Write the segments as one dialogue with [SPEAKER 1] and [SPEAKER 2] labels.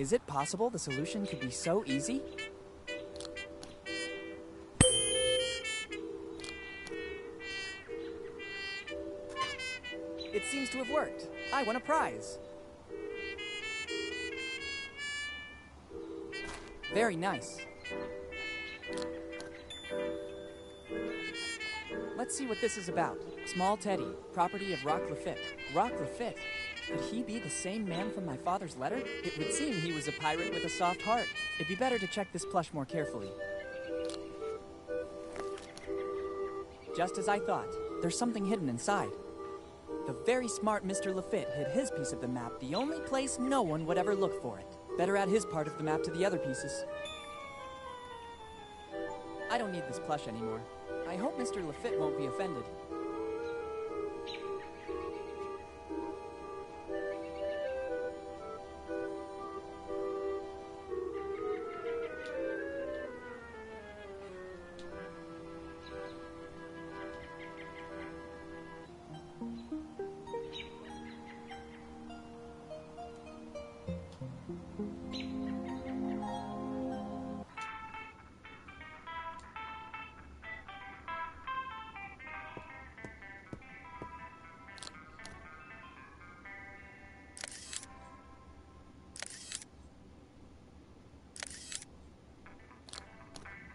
[SPEAKER 1] Is it possible the solution could be so easy? It seems to have worked. I won a prize. Very nice. Let's see what this is about. Small Teddy, property of Rock Lafitte. Rock Lafitte? Could he be the same man from my father's letter? It would seem he was a pirate with a soft heart. It'd be better to check this plush more carefully. Just as I thought. There's something hidden inside. The very smart Mr. Lafitte hid his piece of the map the only place no one would ever look for it. Better add his part of the map to the other pieces. I don't need this plush anymore. I hope Mr. Lafitte won't be offended.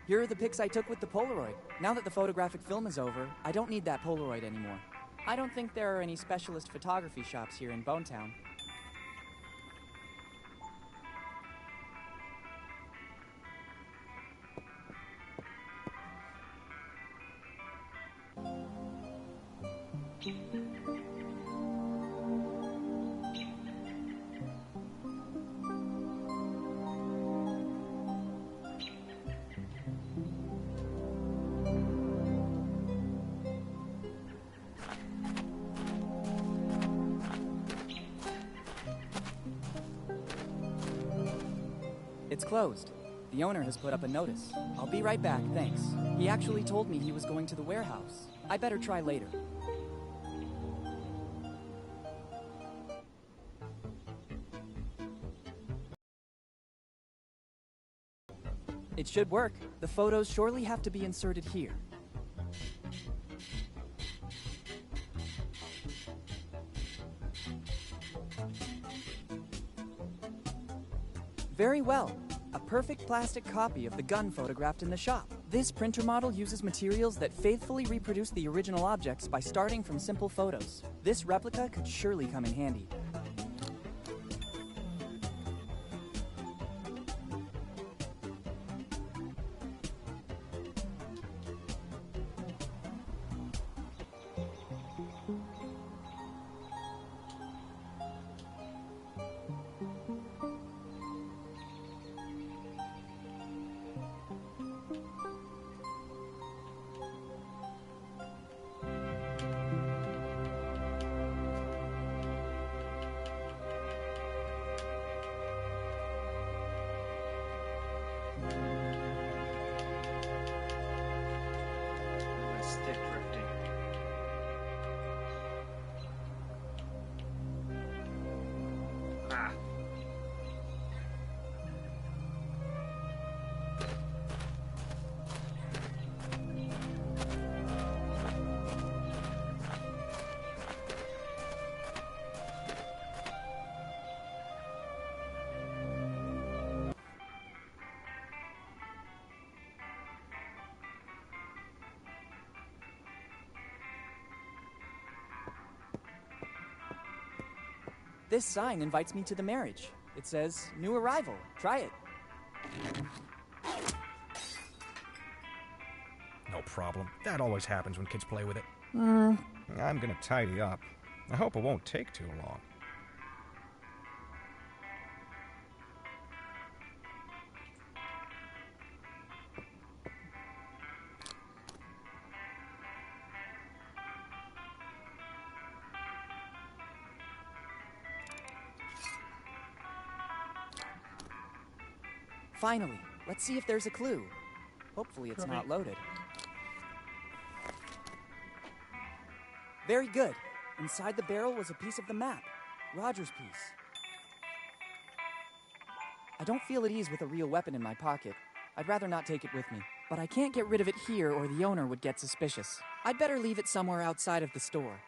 [SPEAKER 1] Here are the pics I took with the Polaroid. Now that the photographic film is over, I don't need that Polaroid anymore. I don't think there are any specialist photography shops here in Bonetown. It's closed. The owner has put up a notice. I'll be right back, thanks. He actually told me he was going to the warehouse. I better try later. It should work. The photos surely have to be inserted here. Very well. A perfect plastic copy of the gun photographed in the shop. This printer model uses materials that faithfully reproduce the original objects by starting from simple photos. This replica could surely come in handy.
[SPEAKER 2] Stick drifting. Ah.
[SPEAKER 1] This sign invites me to the marriage. It says, new arrival. Try it.
[SPEAKER 3] No problem. That always happens when kids play with it. I'm gonna tidy up. I hope it won't take too long.
[SPEAKER 1] Finally, let's see if there's a clue. Hopefully it's not loaded. Very good. Inside the barrel was a piece of the map. Roger's piece. I don't feel at ease with a real weapon in my pocket. I'd rather not take it with me. But I can't get rid of it here or the owner would get suspicious. I'd better leave it somewhere outside of the store.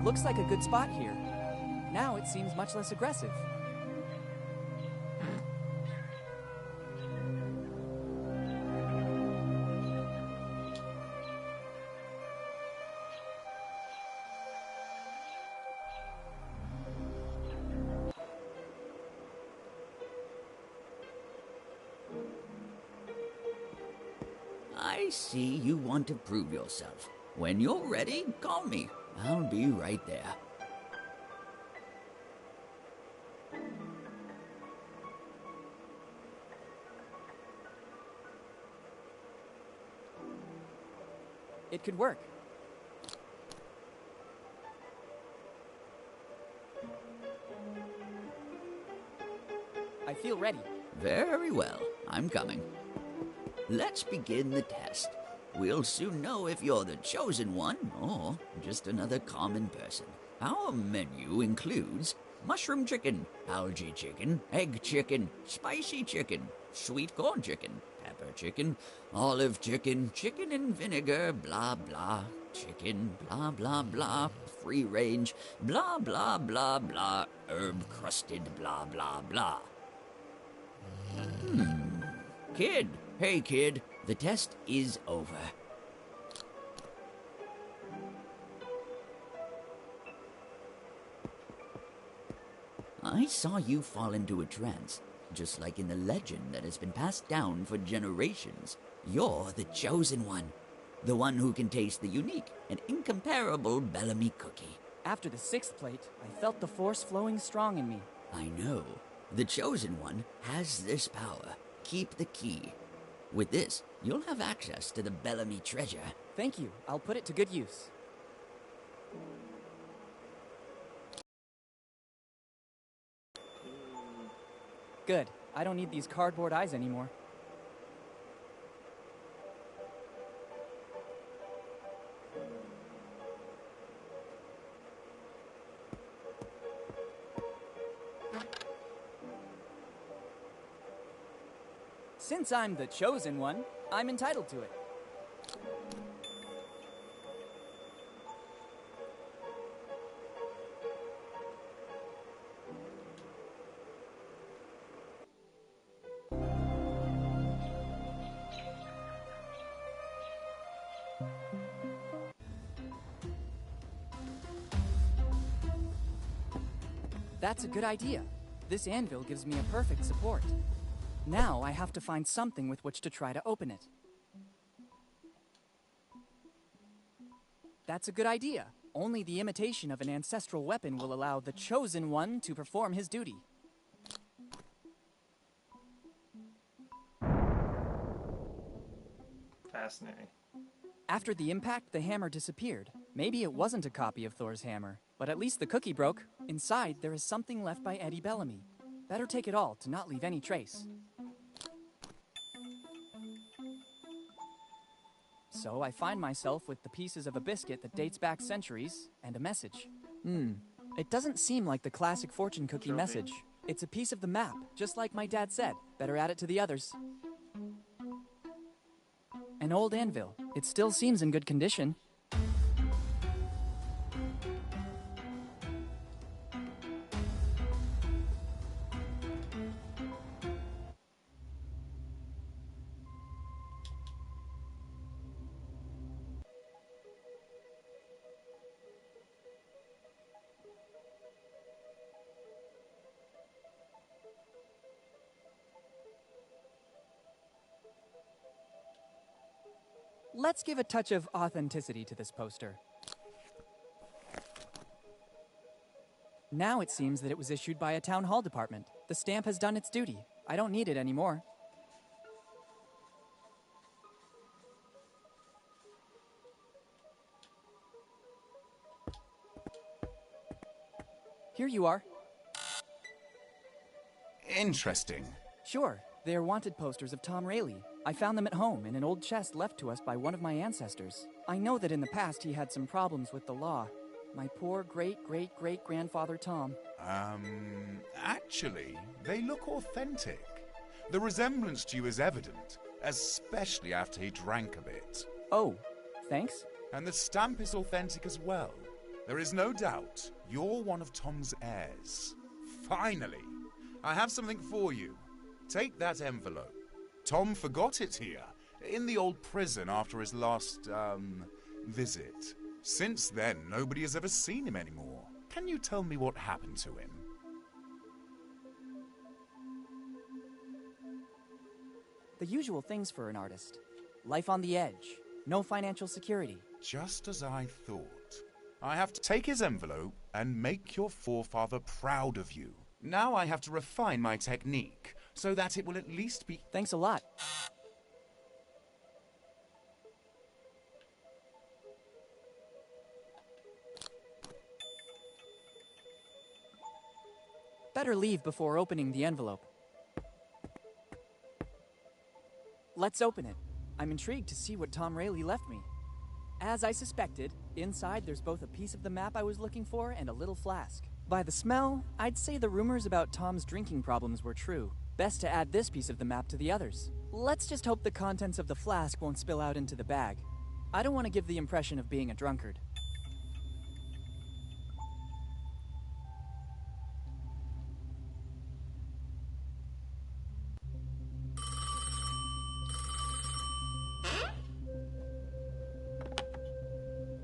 [SPEAKER 1] Looks like a good spot here. Now it seems much less aggressive.
[SPEAKER 2] I see you want to prove yourself. When you're ready, call me. I'll be right there.
[SPEAKER 1] It could work. I feel ready.
[SPEAKER 2] Very well. I'm coming. Let's begin the test. We'll soon know if you're the chosen one or just another common person. Our menu includes mushroom chicken, algae chicken, egg chicken, spicy chicken, sweet corn chicken, pepper chicken, olive chicken, chicken and vinegar, blah blah, chicken, blah blah blah, free range, blah blah blah blah, herb crusted, blah blah blah. Kid, hey kid, the test is over. I saw you fall into a trance, just like in the legend that has been passed down for generations. You're the chosen one, the one who can taste the unique and incomparable Bellamy cookie.
[SPEAKER 1] After the 6th plate, I felt the force flowing strong in me.
[SPEAKER 2] I know. The chosen one has this power. Keep the key. With this, you'll have access to the Bellamy treasure.
[SPEAKER 1] Thank you. I'll put it to good use. Good. I don't need these cardboard eyes anymore. Since I'm the chosen one, I'm entitled to it. That's a good idea. This anvil gives me a perfect support. Now I have to find something with which to try to open it. That's a good idea. Only the imitation of an ancestral weapon will allow the chosen one to perform his duty.
[SPEAKER 4] Fascinating.
[SPEAKER 1] After the impact, the hammer disappeared. Maybe it wasn't a copy of Thor's hammer, but at least the cookie broke. Inside, there is something left by Eddie Bellamy. Better take it all to not leave any trace. So I find myself with the pieces of a biscuit that dates back centuries and a message. It doesn't seem like the classic fortune cookie message. It's a piece of the map, just like my dad said. Better add it to the others. An old anvil. It still seems in good condition. Let's give a touch of authenticity to this poster. Now it seems that it was issued by a town hall department. The stamp has done its duty. I don't need it anymore. Here you are.
[SPEAKER 5] Interesting.
[SPEAKER 1] Sure, they are wanted posters of Tom Rayleigh. I found them at home in an old chest left to us by one of my ancestors. I know that in the past he had some problems with the law. My poor great-great-great-grandfather Tom.
[SPEAKER 4] Actually, they look authentic. The resemblance to you is evident, especially after he drank a bit.
[SPEAKER 1] Oh, thanks?
[SPEAKER 4] And the stamp is authentic as well. There is no doubt you're one of Tom's heirs. Finally, I have something for you. Take that envelope. Tom forgot it here, in the old prison after his last, visit. Since then, nobody has ever seen him anymore. Can you tell me what happened to him?
[SPEAKER 1] The usual things for an artist. Life on the edge. No financial security.
[SPEAKER 4] Just as I thought. I have to take his envelope and make your forefather proud of you. Now I have to refine my technique, so that it will at least be...
[SPEAKER 1] Thanks a lot. Better leave before opening the envelope. Let's open it. I'm intrigued to see what Tom Rayleigh left me. As I suspected, inside there's both a piece of the map I was looking for and a little flask. By the smell, I'd say the rumors about Tom's drinking problems were true. Best to add this piece of the map to the others. Let's just hope the contents of the flask won't spill out into the bag. I don't want to give the impression of being a drunkard.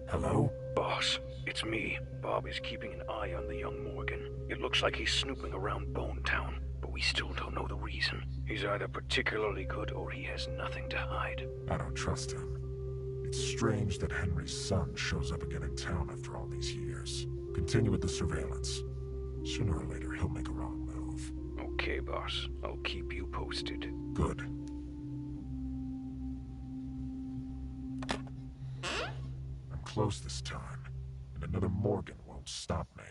[SPEAKER 5] Hello? Boss, it's me. Bob is keeping an eye on the young Morgan. It looks like he's snooping around Bone Town, but we still don't know the reason. He's either particularly good or he has nothing to hide.
[SPEAKER 6] I don't trust him. It's strange that Henry's son shows up again in town after all these years. Continue with the surveillance. Sooner or later, he'll make a wrong move.
[SPEAKER 5] Okay, boss. I'll keep you posted.
[SPEAKER 6] Good. Close this time, and another Morgan won't stop me.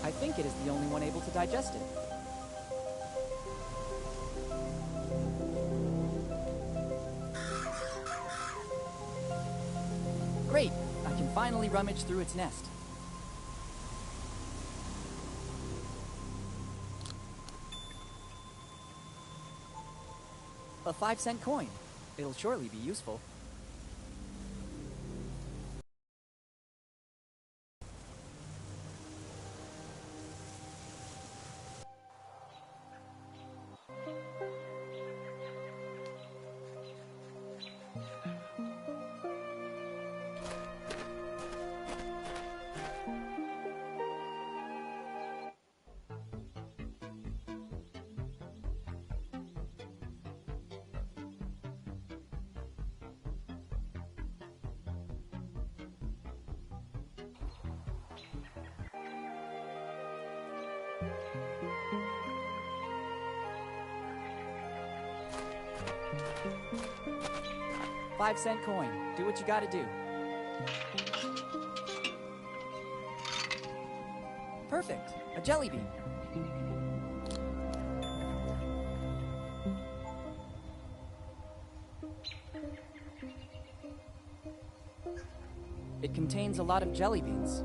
[SPEAKER 1] I think it is the only one able to digest it. Great! I can finally rummage through its nest. A 5-cent coin. It'll surely be useful. $5-cent coin. Do what you gotta do. Perfect. A jelly bean. It contains a lot of jelly beans.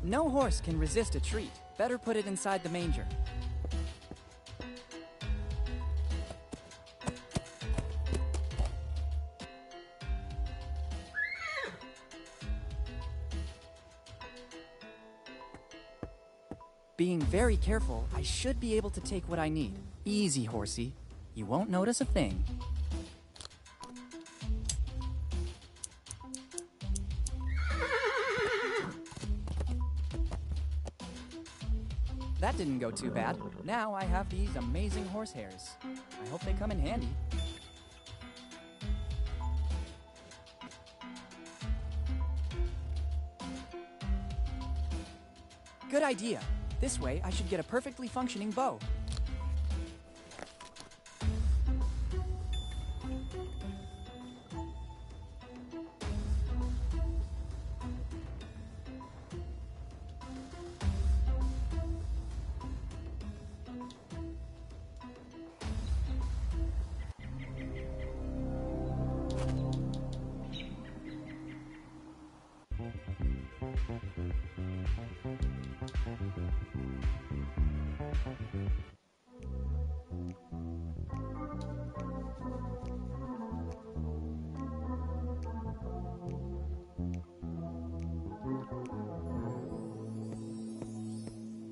[SPEAKER 1] No horse can resist a treat. Better put it inside the manger. Being very careful, I should be able to take what I need. Easy, horsey. You won't notice a thing. That didn't go too bad. Now I have these amazing horsehairs. I hope they come in handy. Good idea. This way, I should get a perfectly functioning bow.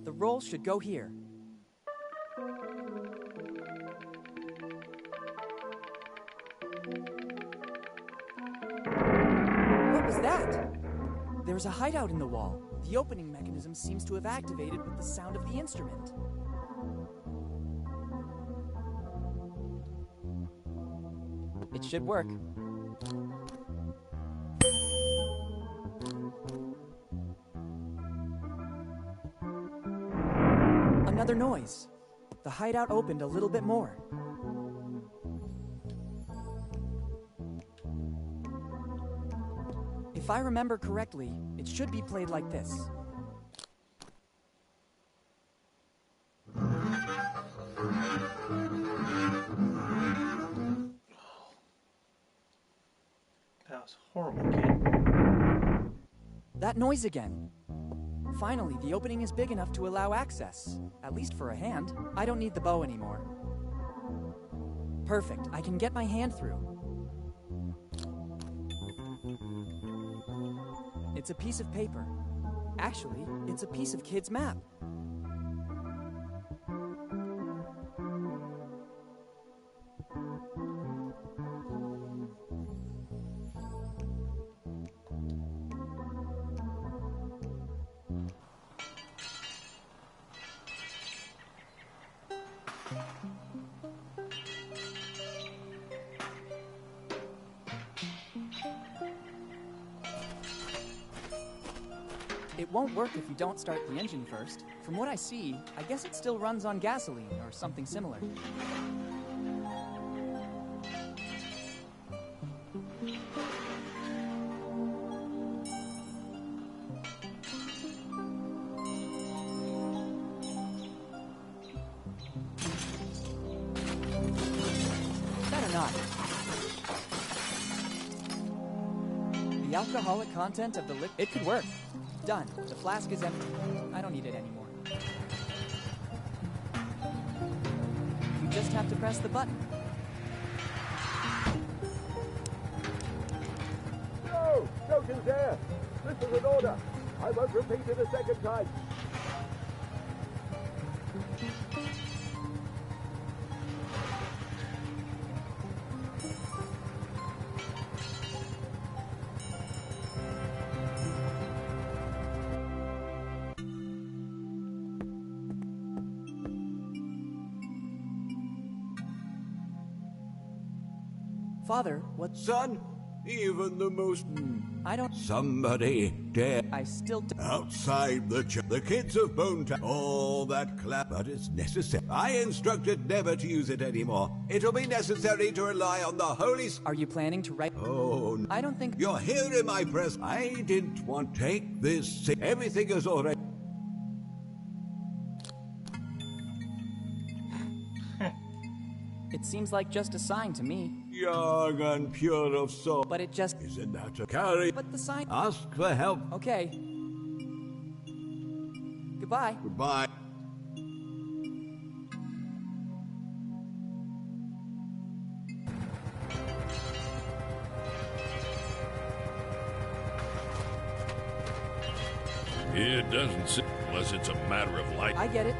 [SPEAKER 1] The roll should go here. What was that? There's a hideout in the wall. The opening mechanism seems to have activated with the sound of the instrument. It should work. Another noise. The hideout opened a little bit more. If I remember correctly, it should be played like this.
[SPEAKER 7] That was horrible, kid.
[SPEAKER 1] That noise again. Finally, the opening is big enough to allow access. At least for a hand. I don't need the bow anymore. Perfect. I can get my hand through. It's a piece of paper. Actually, it's a piece of Kid's map. It won't work if you don't start the engine first. From what I see, I guess it still runs on gasoline or something similar. Better not. The alcoholic content of the liquid, it could work. Done. The flask is empty. I don't need it anymore. You just have to press the button.
[SPEAKER 8] No! Joker's there! This is an order! I won't repeat it a second time!
[SPEAKER 1] Father, what?
[SPEAKER 9] Son, even the most...
[SPEAKER 1] I don't...
[SPEAKER 9] Somebody dare...
[SPEAKER 1] I still...
[SPEAKER 9] Outside the kids of Bone Town. All that clap, but it's necessary. I instructed never to use it anymore. It'll be necessary to rely on the Holy...
[SPEAKER 1] Are you planning to write...
[SPEAKER 9] Oh, no.
[SPEAKER 1] I don't think...
[SPEAKER 9] You're here in my presence. I didn't want to take this... Everything is already...
[SPEAKER 1] It seems like just a sign to me.
[SPEAKER 9] Young and pure of soul.
[SPEAKER 1] But it just...
[SPEAKER 9] Isn't that a carry?
[SPEAKER 1] But the sign...
[SPEAKER 9] Ask for help.
[SPEAKER 1] Okay. Goodbye.
[SPEAKER 9] Goodbye.
[SPEAKER 10] It doesn't seem unless it's a matter of life.
[SPEAKER 1] I get it.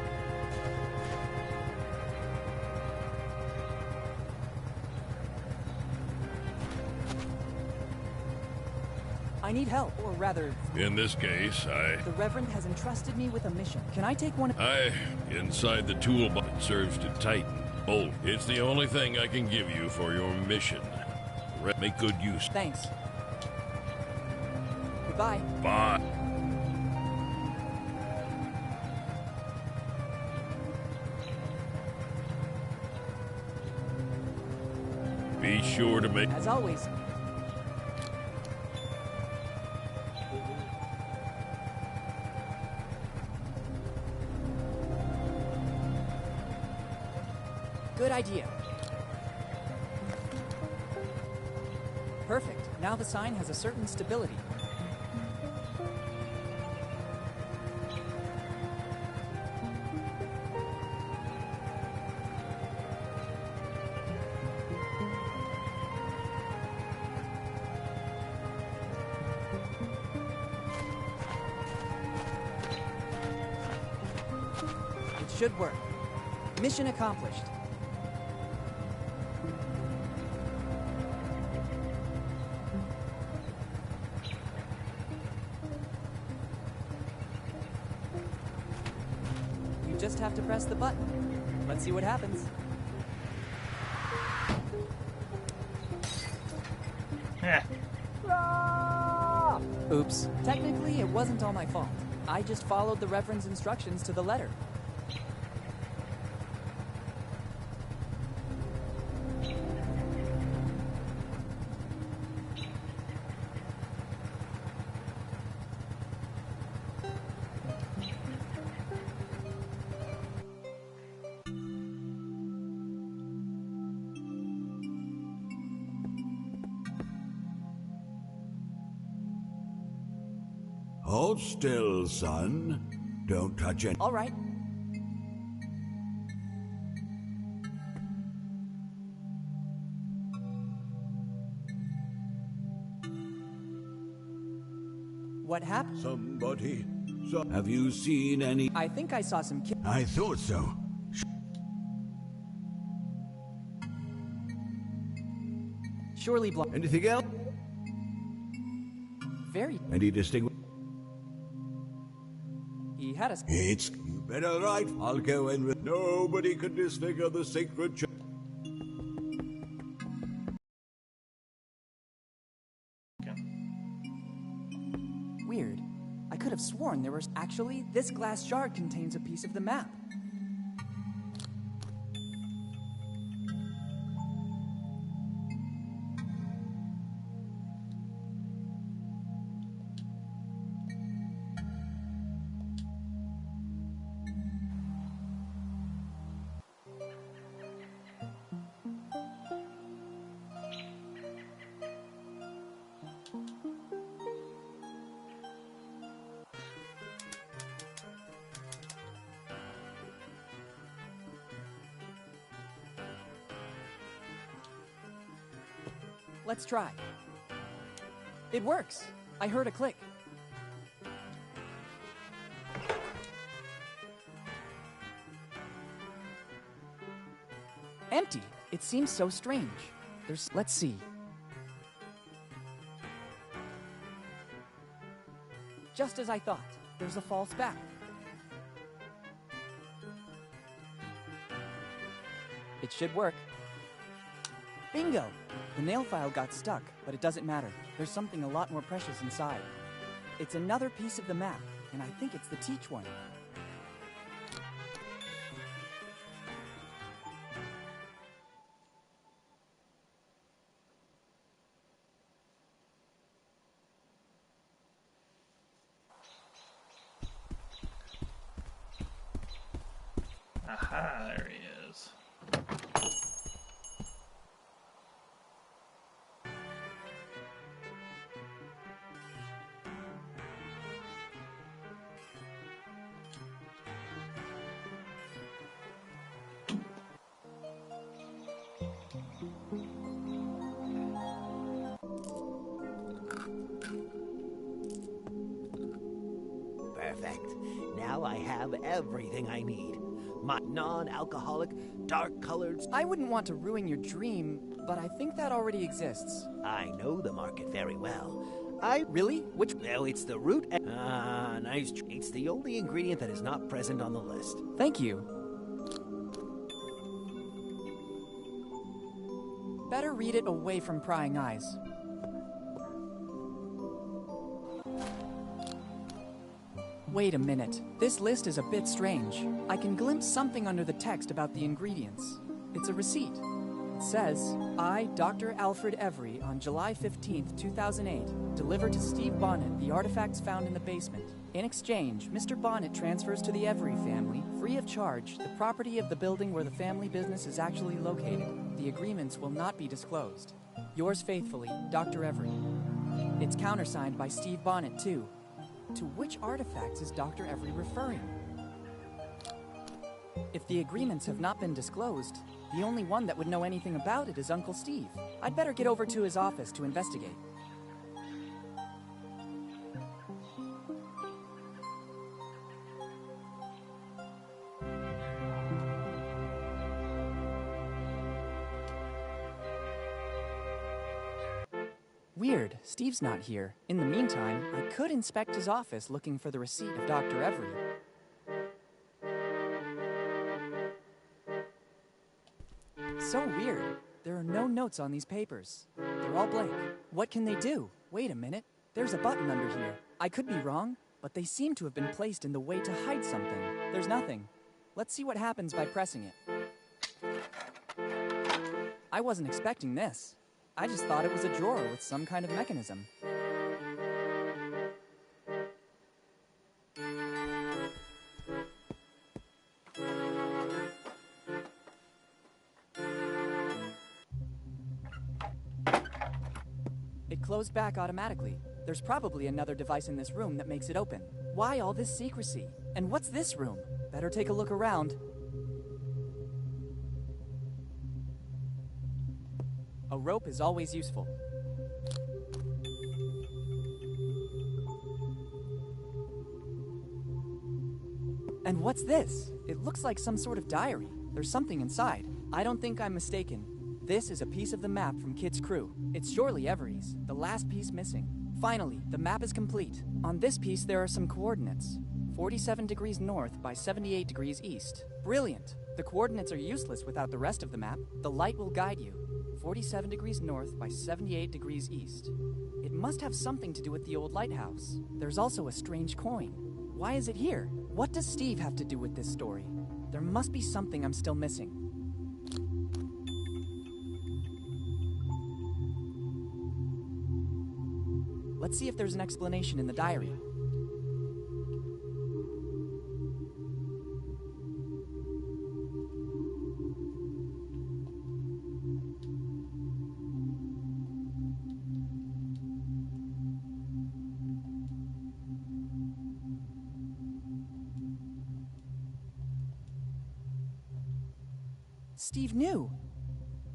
[SPEAKER 1] I I need help, or rather...
[SPEAKER 10] In this case,
[SPEAKER 1] The Reverend has entrusted me with a mission. Can I take one...
[SPEAKER 10] inside the toolbox that serves to tighten, bolt. It's the only thing I can give you for your mission. Make good use.
[SPEAKER 1] Thanks. Goodbye.
[SPEAKER 10] Bye. Be sure to make...
[SPEAKER 1] As always. Good idea. Perfect. Now the sign has a certain stability. It should work. Mission accomplished. You just have to press the button. Let's see what happens. Oops. Technically, it wasn't all my fault. I just followed the Reverend's instructions to the letter.
[SPEAKER 9] Hold still, son. Don't touch it.
[SPEAKER 1] All right. What happened?
[SPEAKER 9] Somebody. Have you seen any?
[SPEAKER 1] I think I saw some kids.
[SPEAKER 9] I thought so.
[SPEAKER 1] Surely blocked.
[SPEAKER 9] Anything else?
[SPEAKER 1] Very.
[SPEAKER 9] Any distinct?
[SPEAKER 1] He had us.
[SPEAKER 9] It's you better right. I'll go in with. Nobody can disfigure the sacred.
[SPEAKER 1] Weird. I could have sworn there was... Actually, this glass jar contains a piece of the map. Let's try. It works. I heard a click. Empty. It seems so strange. Let's see. Just as I thought. There's a false back. It should work. Bingo! The nail file got stuck, but it doesn't matter. There's something a lot more precious inside. It's another piece of the map, and I think it's the Teach one.
[SPEAKER 7] Aha, there he is.
[SPEAKER 11] Perfect. Now I have everything I need. My non-alcoholic, dark-colored...
[SPEAKER 1] I wouldn't want to ruin your dream, but I think that already exists.
[SPEAKER 11] I know the market very well.
[SPEAKER 1] Really? Which...
[SPEAKER 11] Well, it's the root... nice. It's the only ingredient that is not present on the list.
[SPEAKER 1] Thank you. Better read it away from prying eyes. Wait a minute. This list is a bit strange. I can glimpse something under the text about the ingredients. It's a receipt. It says, I, Dr. Alfred Every, on July 15th, 2008, deliver to Steve Bonnet the artifacts found in the basement. In exchange, Mr. Bonnet transfers to the Every family, free of charge, the property of the building where the family business is actually located. The agreements will not be disclosed. Yours faithfully, Dr. Every. It's countersigned by Steve Bonnet, too. To which artifacts is Dr. Every referring? If the agreements have not been disclosed, the only one that would know anything about it is Uncle Steve. I'd better get over to his office to investigate. Weird, Steve's not here. In the meantime, I could inspect his office looking for the receipt of Dr. Every. So weird. There are no notes on these papers. They're all blank. What can they do? Wait a minute. There's a button under here. I could be wrong, but they seem to have been placed in the way to hide something. There's nothing. Let's see what happens by pressing it. I wasn't expecting this. I just thought it was a drawer with some kind of mechanism. It closed back automatically. There's probably another device in this room that makes it open. Why all this secrecy? And what's this room? Better take a look around. A rope is always useful. And what's this? It looks like some sort of diary. There's something inside. I don't think I'm mistaken. This is a piece of the map from Kid's crew. It's surely Every's, the last piece missing. Finally, the map is complete. On this piece there are some coordinates. 47 degrees north by 78 degrees east. Brilliant! The coordinates are useless without the rest of the map. The light will guide you. 47 degrees north by 78 degrees east. It must have something to do with the old lighthouse. There's also a strange coin. Why is it here? What does Steve have to do with this story? There must be something I'm still missing. Let's see if there's an explanation in the diary. Steve knew.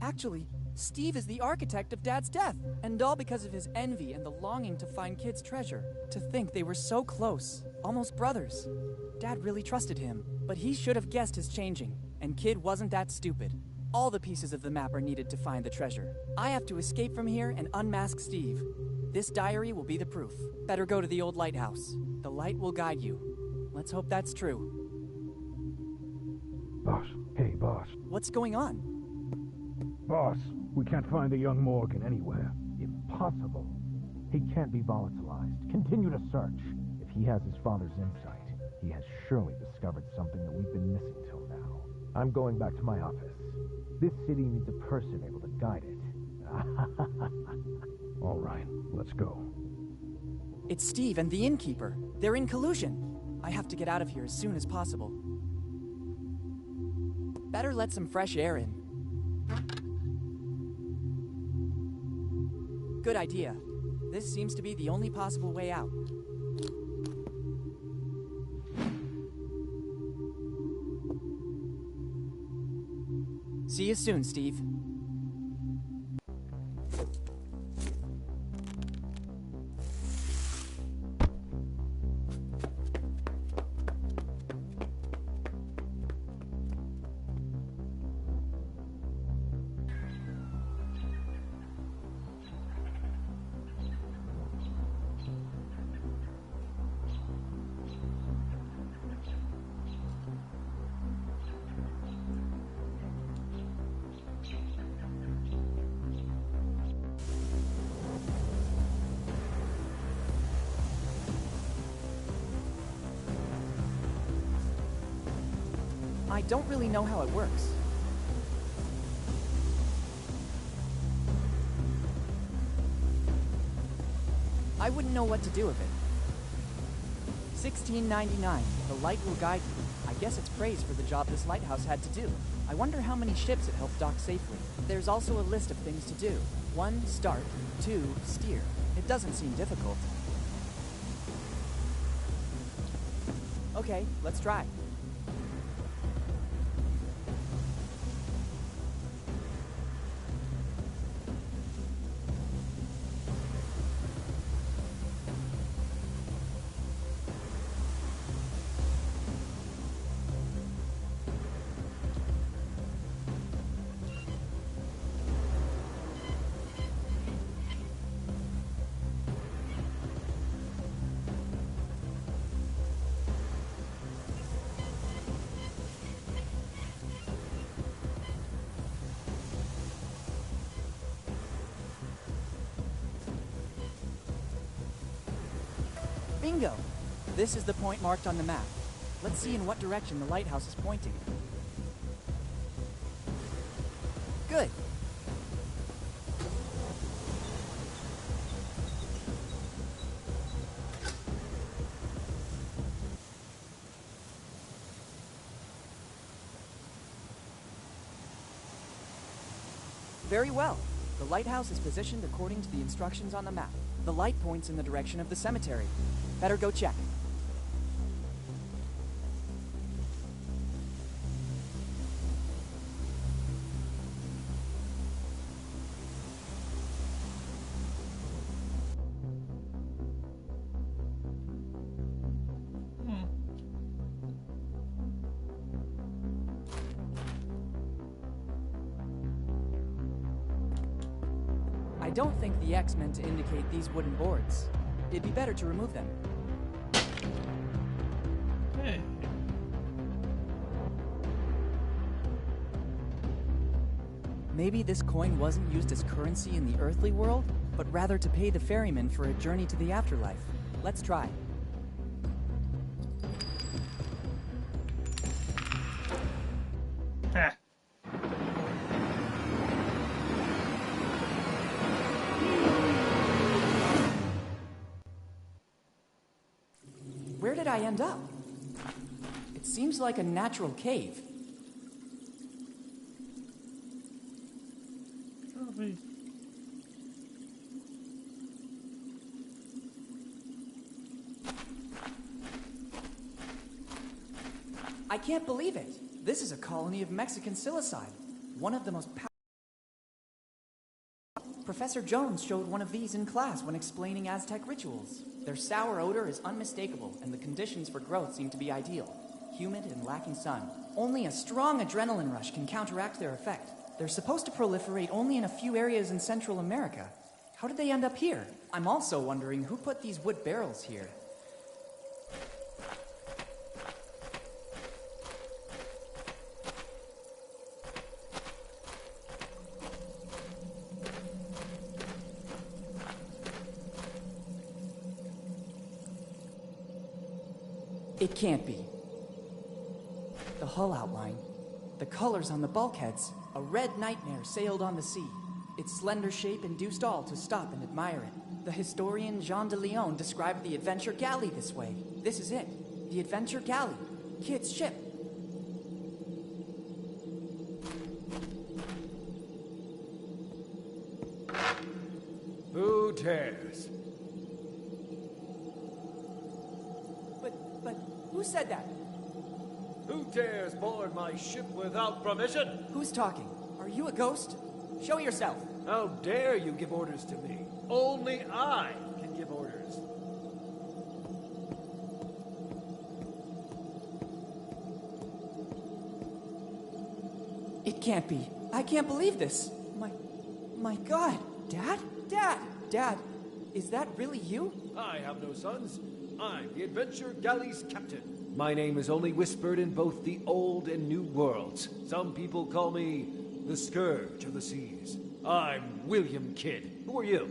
[SPEAKER 1] Actually, Steve is the architect of Dad's death, and all because of his envy and the longing to find Kid's treasure. To think they were so close, almost brothers. Dad really trusted him, but he should have guessed his changing, and Kid wasn't that stupid. All the pieces of the map are needed to find the treasure. I have to escape from here and unmask Steve. This diary will be the proof. Better go to the old lighthouse. The light will guide you. Let's hope that's true.
[SPEAKER 12] Boss. Hey, boss.
[SPEAKER 1] What's going on?
[SPEAKER 12] Boss, we can't find the young Morgan anywhere.
[SPEAKER 13] Impossible. He can't be volatilized. Continue to search. If he has his father's insight, he has surely discovered something that we've been missing till now. I'm going back to my office. This city needs a person able to guide it.
[SPEAKER 12] All right, let's go.
[SPEAKER 1] It's Steve and the innkeeper. They're in collusion. I have to get out of here as soon as possible. Better let some fresh air in. Good idea. This seems to be the only possible way out. See you soon, Steve. I don't really know how it works. I wouldn't know what to do with it. 1699. The light will guide you. I guess it's praise for the job this lighthouse had to do. I wonder how many ships it helped dock safely. There's also a list of things to do. 1. Start. 2. Steer. It doesn't seem difficult. Okay, let's try. Bingo! This is the point marked on the map. Let's see in what direction the lighthouse is pointing. Good! Very well. The lighthouse is positioned according to the instructions on the map. The light points in the direction of the cemetery. Better go check. I don't think the X meant to indicate these wooden boards. It'd be better to remove them.
[SPEAKER 7] Hey.
[SPEAKER 1] Maybe this coin wasn't used as currency in the earthly world, but rather to pay the ferryman for a journey to the afterlife. Let's try.
[SPEAKER 7] Ha.
[SPEAKER 1] Where did I end up? It seems like a natural cave.
[SPEAKER 7] Trophies.
[SPEAKER 1] I can't believe it. This is a colony of Mexican psilocybin, one of the most powerful. Professor Jones showed one of these in class when explaining Aztec rituals. Their sour odor is unmistakable, and the conditions for growth seem to be ideal. Humid and lacking sun. Only a strong adrenaline rush can counteract their effect. They're supposed to proliferate only in a few areas in Central America. How did they end up here? I'm also wondering who put these wood barrels here. It can't be. The hull outline, the colors on the bulkheads, a red nightmare sailed on the sea. Its slender shape induced all to stop and admire it. The historian Jean de Leon described the Adventure Galley this way. This is it. The Adventure Galley. Kid's ship.
[SPEAKER 14] Who dares?
[SPEAKER 1] But who said that?
[SPEAKER 14] Who dares board my ship without permission?
[SPEAKER 1] Who's talking? Are you a ghost? Show yourself.
[SPEAKER 14] How dare you give orders to me? Only I can give orders.
[SPEAKER 1] It can't be. I can't believe this. My God. Dad? Dad, is that really you?
[SPEAKER 14] I have no sons. I'm the Adventure Galley's captain. My name is only whispered in both the old and new worlds. Some people call me the Scourge of the Seas. I'm William Kidd. Who are you?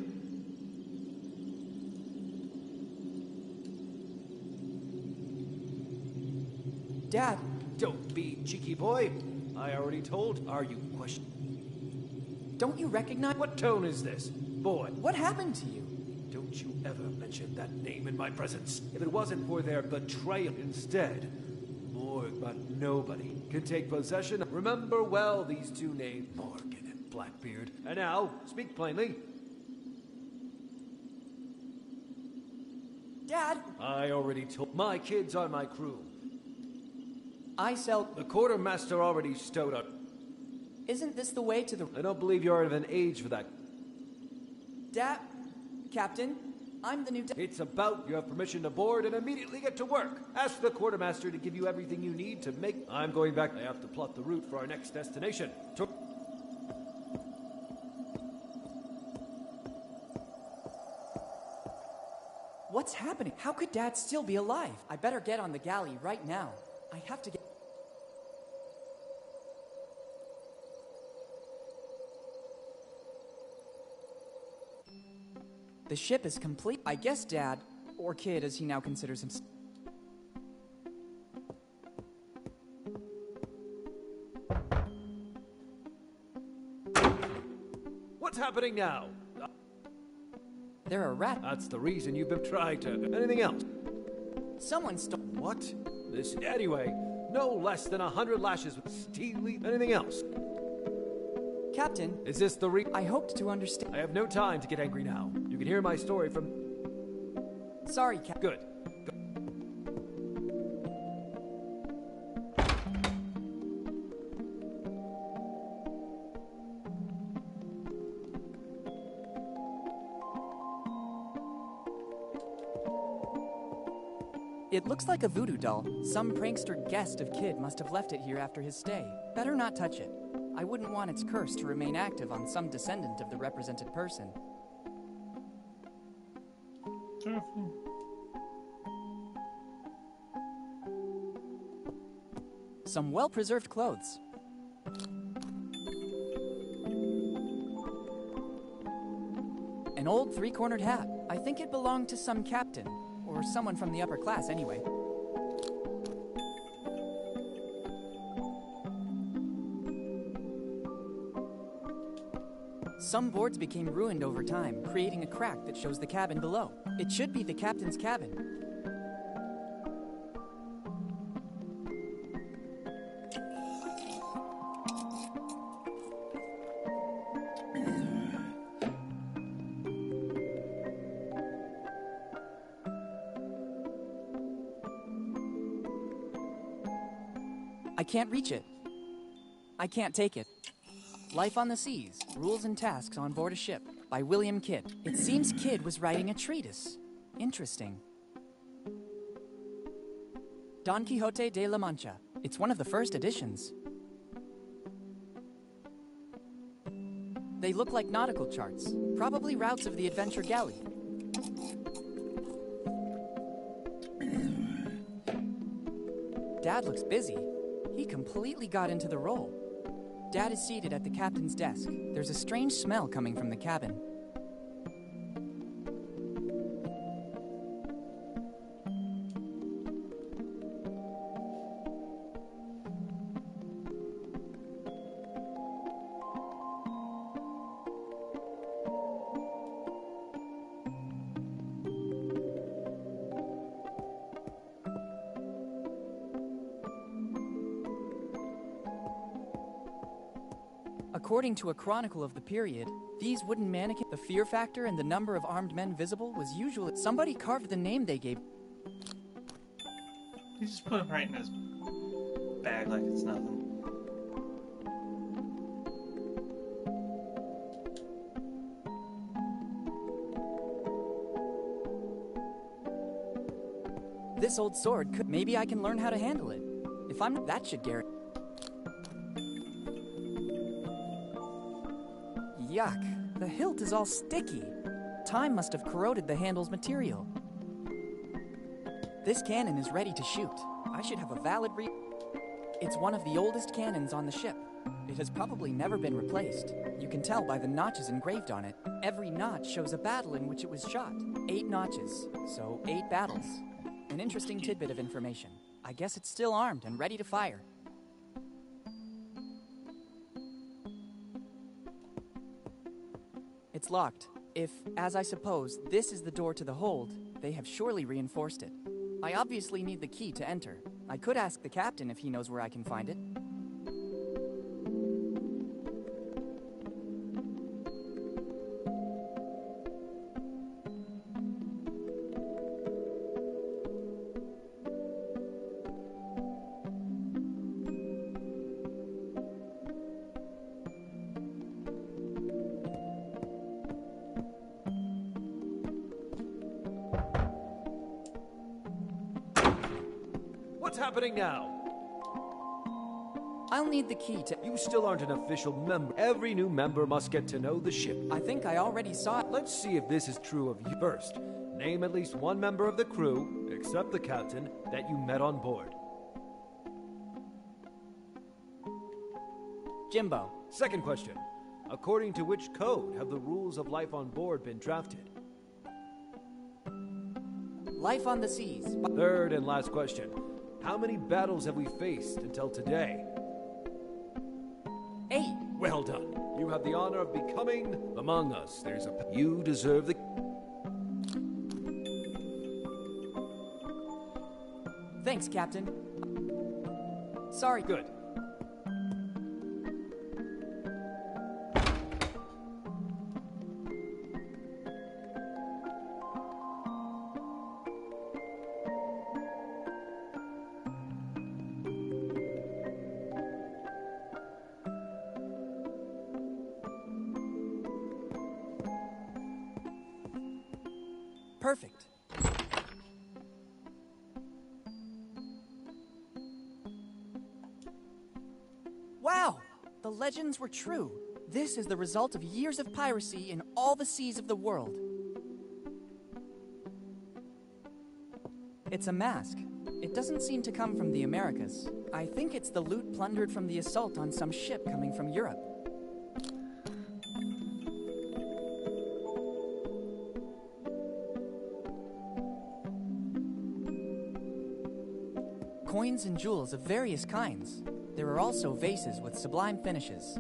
[SPEAKER 1] Dad,
[SPEAKER 14] Don't be cheeky, boy. I already told. Are you questioning?
[SPEAKER 1] Don't you recognize?
[SPEAKER 14] What tone is this? Boy.
[SPEAKER 1] What happened to you?
[SPEAKER 14] Don't you ever mention that name in my presence. If it wasn't for their betrayal instead, Morg, but nobody can take possession. Remember well these two names, Morgan and Blackbeard. And now, speak plainly.
[SPEAKER 1] Dad!
[SPEAKER 14] I already told. My kids are my crew.
[SPEAKER 1] I sell.
[SPEAKER 14] The quartermaster already stowed up.
[SPEAKER 1] Isn't this the way to the...
[SPEAKER 14] I don't believe you're of an age for that.
[SPEAKER 1] Dad... Captain, I'm the new...
[SPEAKER 14] It's about you have permission to board and immediately get to work. Ask the quartermaster to give you everything you need to make... I'm going back. I have to plot the route for our next destination.
[SPEAKER 1] What's happening? How could Dad still be alive? I better get on the galley right now. I have to get... The ship is complete. I guess Dad, or Kid as he now considers himself...
[SPEAKER 14] What's happening now?
[SPEAKER 1] There are rats.
[SPEAKER 14] That's the reason you've been trying to... Anything else?
[SPEAKER 1] Someone stole...
[SPEAKER 14] What? This... Anyway, no less than 100 lashes with steely... Anything else?
[SPEAKER 1] Captain...
[SPEAKER 14] Is this the
[SPEAKER 1] I hoped to understand...
[SPEAKER 14] I have no time to get angry now. You can hear my story from...
[SPEAKER 1] Sorry, Captain.
[SPEAKER 14] Good.
[SPEAKER 1] It looks like a voodoo doll. Some prankster guest of Kid must have left it here after his stay. Better not touch it. I wouldn't want its curse to remain active on some descendant of the represented person. Some well-preserved clothes. An old three-cornered hat. I think it belonged to some captain, or someone from the upper class anyway. Some boards became ruined over time, creating a crack that shows the cabin below. It should be the captain's cabin. I can't reach it. I can't take it. Life on the Seas, Rules and Tasks on Board a Ship by William Kidd. It seems Kidd was writing a treatise. Interesting. Don Quixote de la Mancha. It's one of the first editions. They look like nautical charts, probably routes of the adventure galley. Dad looks busy. He completely got into the role. Dad is seated at the captain's desk. There's a strange smell coming from the cabin. According to a chronicle of the period, these wooden mannequins, the fear factor and the number of armed men visible was usually... Somebody carved the name they gave...
[SPEAKER 7] He just put it right in his bag like it's nothing.
[SPEAKER 1] This old sword could... Maybe I can learn how to handle it. If I'm... That should guarantee... Yuck, the hilt is all sticky. Time must have corroded the handle's material. This cannon is ready to shoot. I should have a valid It's one of the oldest cannons on the ship. It has probably never been replaced. You can tell by the notches engraved on it. Every notch shows a battle in which it was shot. 8 notches, so 8 battles. An interesting tidbit of information. I guess it's still armed and ready to fire. It's locked. If, as I suppose, this is the door to the hold, they have surely reinforced it. I obviously need the key to enter. I could ask the captain if he knows where I can find it.
[SPEAKER 14] What's happening now?
[SPEAKER 1] I'll need the key to...
[SPEAKER 14] You still aren't an official member. Every new member must get to know the ship.
[SPEAKER 1] I think I already saw it.
[SPEAKER 14] Let's see if this is true of you. First, name at least one member of the crew, except the captain, that you met on board.
[SPEAKER 1] Jimbo.
[SPEAKER 14] Second question. According to which code have the rules of life on board been drafted?
[SPEAKER 1] Life on the seas.
[SPEAKER 14] Third and last question. How many battles have we faced until today?
[SPEAKER 1] 8.
[SPEAKER 14] Well done. You have the honor of becoming among us. You deserve the...
[SPEAKER 1] Thanks, Captain. Sorry.
[SPEAKER 14] Good.
[SPEAKER 1] Perfect. Wow! The legends were true. This is the result of years of piracy in all the seas of the world. It's a mask. It doesn't seem to come from the Americas. I think it's the loot plundered from the assault on some ship coming from Europe. Coins and jewels of various kinds. There are also vases with sublime finishes.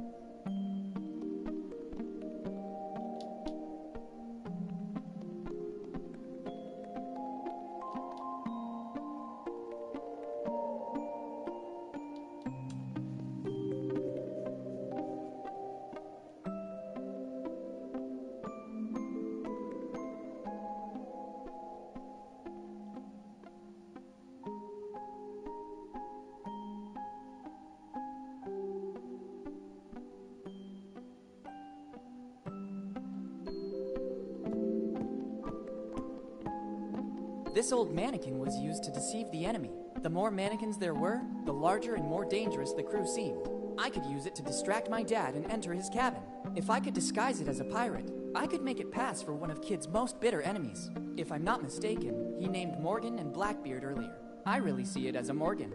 [SPEAKER 1] This old mannequin was used to deceive the enemy. The more mannequins there were, the larger and more dangerous the crew seemed. I could use it to distract my dad and enter his cabin. If I could disguise it as a pirate, I could make it pass for one of Kid's most bitter enemies. If I'm not mistaken, he named Morgan and Blackbeard earlier. I really see it as a Morgan.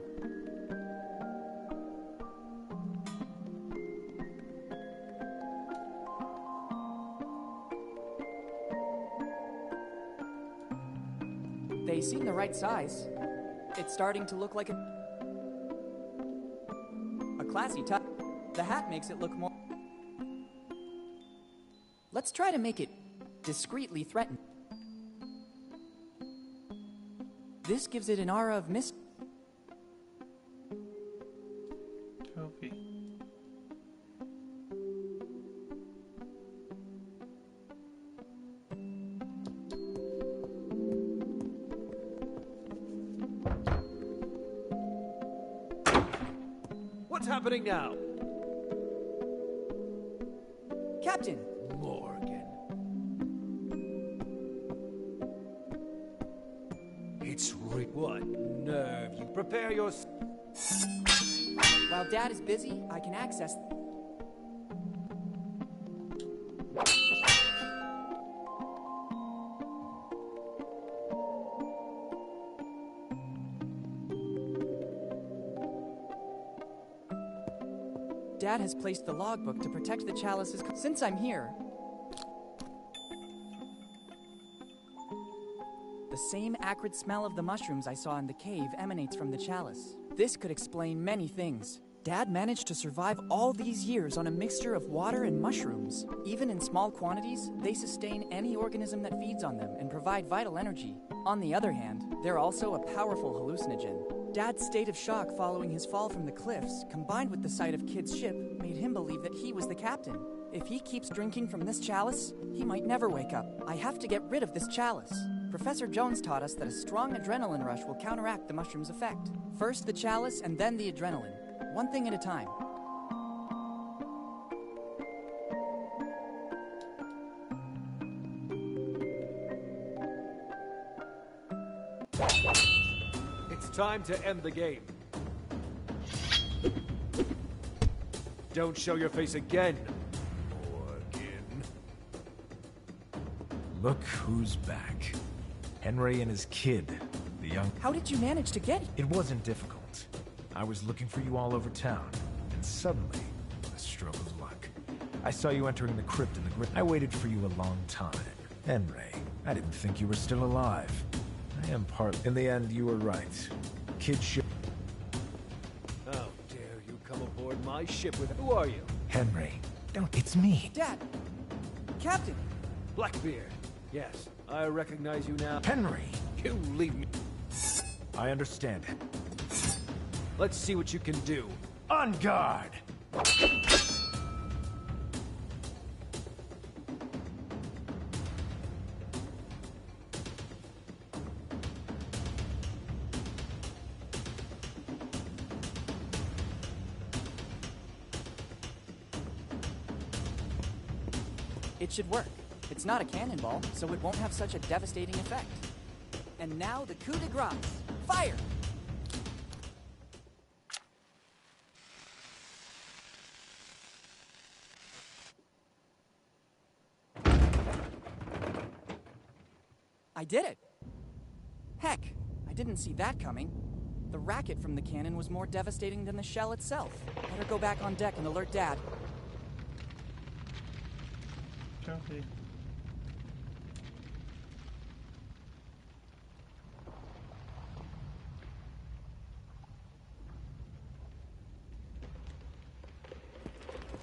[SPEAKER 1] They seem the right size. It's starting to look like a classy touch. The hat makes it look more... Let's try to make it discreetly threatening. This gives it an aura of mystery.
[SPEAKER 15] Toby.
[SPEAKER 14] What's happening now?
[SPEAKER 1] Captain!
[SPEAKER 14] Morgan. It's what nerve you prepare your...
[SPEAKER 1] While Dad is busy, I can access... Dad has placed the logbook to protect the chalices. Since I'm here, the same acrid smell of the mushrooms I saw in the cave emanates from the chalice. This could explain many things. Dad managed to survive all these years on a mixture of water and mushrooms. Even in small quantities, they sustain any organism that feeds on them and provide vital energy. On the other hand, they're also a powerful hallucinogen. Dad's state of shock following his fall from the cliffs, combined with the sight of Kid's ship, made him believe that he was the captain. If he keeps drinking from this chalice, he might never wake up. I have to get rid of this chalice. Professor Jones taught us that a strong adrenaline rush will counteract the mushroom's effect. First the chalice and then the adrenaline. One thing at a time.
[SPEAKER 14] It's time to end the game. Don't show your face again.
[SPEAKER 13] Look who's back. Henry and his kid, the young...
[SPEAKER 1] How did you manage to get...
[SPEAKER 13] It wasn't difficult. I was looking for you all over town, and suddenly, a stroke of luck. I saw you entering the crypt in the grid. I waited for you a long time. Henry, I didn't think you were still alive. I am part... In the end, you were right. Kid ship...
[SPEAKER 14] How dare you come aboard my ship with... Who are you?
[SPEAKER 13] Henry, don't... It's me.
[SPEAKER 1] Dad! Captain!
[SPEAKER 14] Blackbeard. Yes, I recognize you now.
[SPEAKER 13] Henry!
[SPEAKER 14] You leave me.
[SPEAKER 13] I understand.
[SPEAKER 14] Let's see what you can do.
[SPEAKER 13] On guard!
[SPEAKER 1] It should work. It's not a cannonball, so it won't have such a devastating effect. And now the coup de grace. Fire! I did it! Heck, I didn't see that coming. The racket from the cannon was more devastating than the shell itself. Better go back on deck and alert Dad.
[SPEAKER 15] Trophy.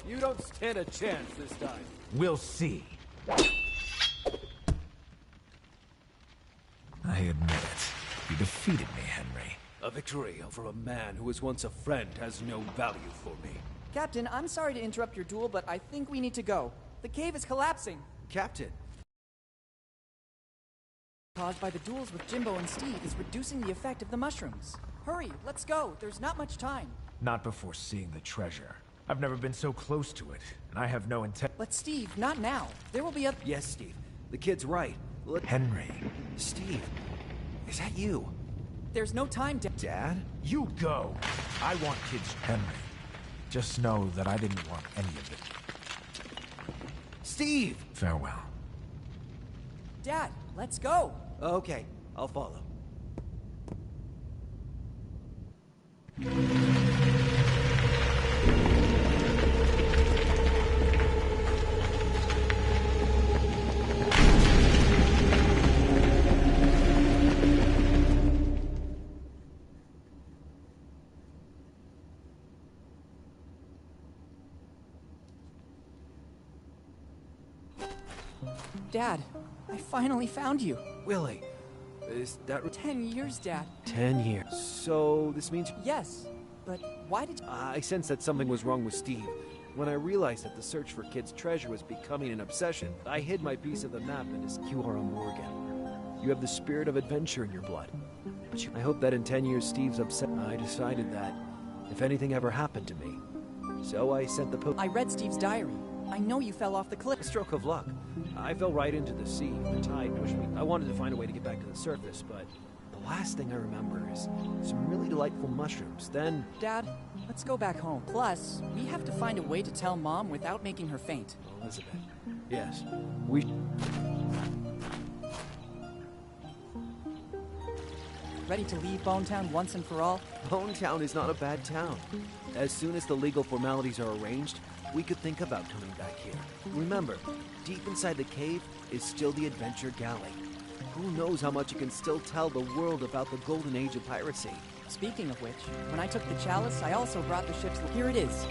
[SPEAKER 14] You don't stand a chance this time.
[SPEAKER 13] We'll see. I admit it. You defeated me, Henry.
[SPEAKER 14] A victory over a man who was once a friend has no value for me.
[SPEAKER 1] Captain, I'm sorry to interrupt your duel, but I think we need to go. The cave is collapsing.
[SPEAKER 14] Captain.
[SPEAKER 1] Caused by the duels with Jimbo and Steve is reducing the effect of the mushrooms. Hurry, let's go. There's not much time.
[SPEAKER 13] Not before seeing the treasure. I've never been so close to it, and I have no intent.
[SPEAKER 1] But Steve, not now. There will be a...
[SPEAKER 14] Yes, Steve. The kid's right.
[SPEAKER 13] Henry.
[SPEAKER 14] Steve, is that you?
[SPEAKER 1] There's no time,
[SPEAKER 14] Dad?
[SPEAKER 13] You go. I want kids, Henry. Just know that I didn't want any of it.
[SPEAKER 14] Steve!
[SPEAKER 13] Farewell.
[SPEAKER 1] Dad, let's go.
[SPEAKER 14] Okay, I'll follow.
[SPEAKER 1] Dad, I finally found you.
[SPEAKER 14] Willy, is that...
[SPEAKER 1] 10 years, Dad.
[SPEAKER 14] 10 years. So, this means...
[SPEAKER 1] Yes, but why did...
[SPEAKER 14] I sensed that something was wrong with Steve. When I realized that the search for Kid's treasure was becoming an obsession, I hid my piece of the map in his QR Morgan. You have the spirit of adventure in your blood. But I hope that in 10 years Steve's upset. I decided that if anything ever happened to me. So I sent the
[SPEAKER 1] I read Steve's diary. I know you fell off the cliff.
[SPEAKER 14] A stroke of luck. I fell right into the sea. The tide pushed me. I wanted to find a way to get back to the surface, but the last thing I remember is some really delightful mushrooms. Then...
[SPEAKER 1] Dad, let's go back home. Plus, we have to find a way to tell Mom without making her faint.
[SPEAKER 14] Elizabeth. Yes. We...
[SPEAKER 1] Ready to leave Bonetown once and for all?
[SPEAKER 14] Bonetown is not a bad town. As soon as the legal formalities are arranged, we could think about coming back here. Remember, deep inside the cave is still the adventure galley.
[SPEAKER 11] Who knows how much it can still tell the world about the golden age of piracy.
[SPEAKER 1] Speaking of which, when I took the chalice, I also brought the ship's... Here it is.